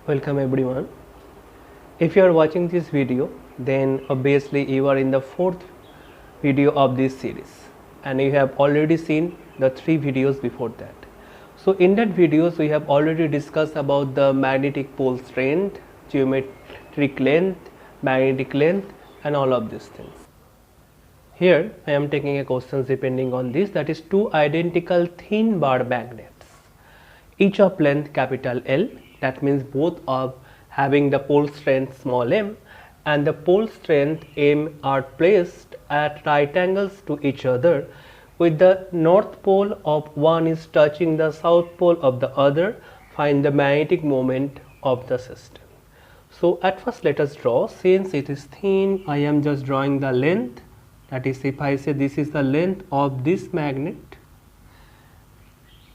Welcome everyone. If you are watching this video, then obviously you are in the fourth video of this series and you have already seen the three videos before that. So in that videos we have already discussed about the magnetic pole strength, geometric length, magnetic length and all of these things. Here I am taking a question depending on this, that is two identical thin bar magnets, each of length capital L, that means both of having the pole strength small m and the pole strength m are placed at right angles to each other with the north pole of one is touching the south pole of the other. Find the magnetic moment of the system. So at first let us draw. Since it is thin, I am just drawing the length, that is if I say this is the length of this magnet.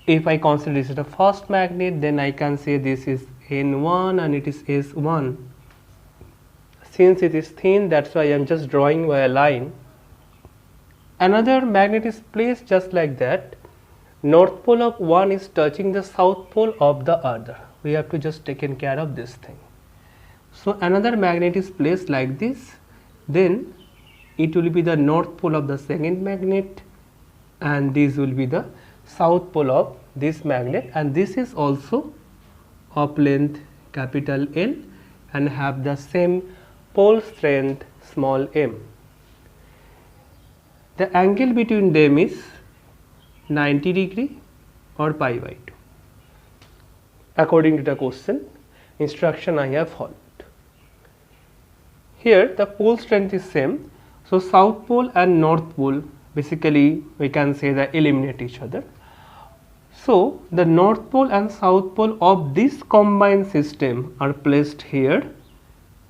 If I consider this is the first magnet, then I can say this is N1 and it is S1. Since it is thin, that's why I am just drawing by a line. Another magnet is placed just like that. North pole of one is touching the south pole of the other. We have to just take care of this thing. So another magnet is placed like this. Then it will be the north pole of the second magnet and this will be the south pole of this magnet, and this is also of length capital L and have the same pole strength small m. The angle between them is 90 degree or pi by 2 according to the question instruction I have followed. Here the pole strength is same, so south pole and north pole basically we can say that eliminate each other. So the north pole and south pole of this combined system are placed here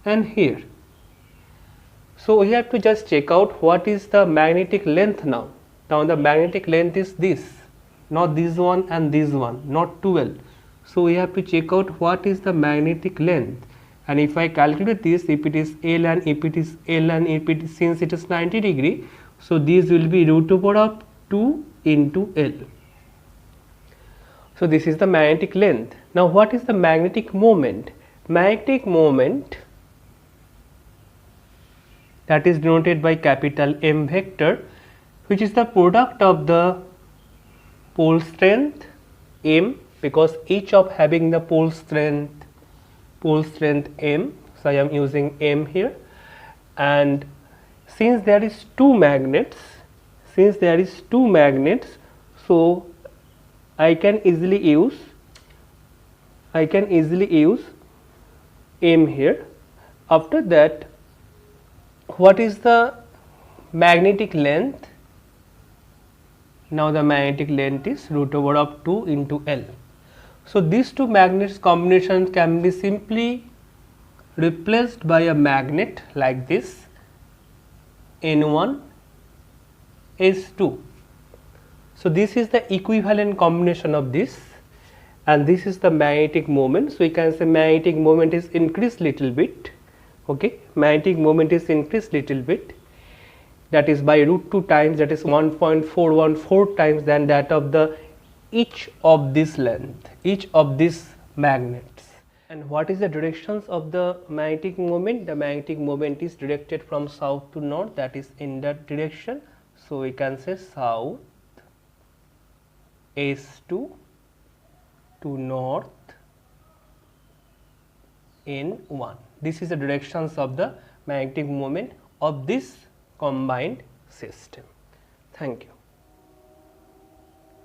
and here. So we have to just check out what is the magnetic length now. Now the magnetic length is this, not this one and this one, not 12. So we have to check out what is the magnetic length, and if I calculate this, if it is L and if it is L and if it is, since it is 90 degree, so this will be root over of 2 into L. So this is the magnetic length. Now what is the magnetic moment? Magnetic moment, that is denoted by capital M vector, which is the product of the pole strength M, because each of having the pole strength M, so I am using M here, and since there is two magnets, so I can easily use M here. After that, what is the magnetic length? Now the magnetic length is root over of 2 into L. So these two magnets combinations can be simply replaced by a magnet like this, N1 S2. So this is the equivalent combination of this, and this is the magnetic moment. So we can say magnetic moment is increased little bit. Okay, magnetic moment is increased little bit, that is by root 2 times, that is 1.414 times than that of the each of this length, each of these magnets. And what is the directions of the magnetic moment? The magnetic moment is directed from south to north, that is in that direction. So we can say south S2 to north N1. This is the directions of the magnetic moment of this combined system. Thank you.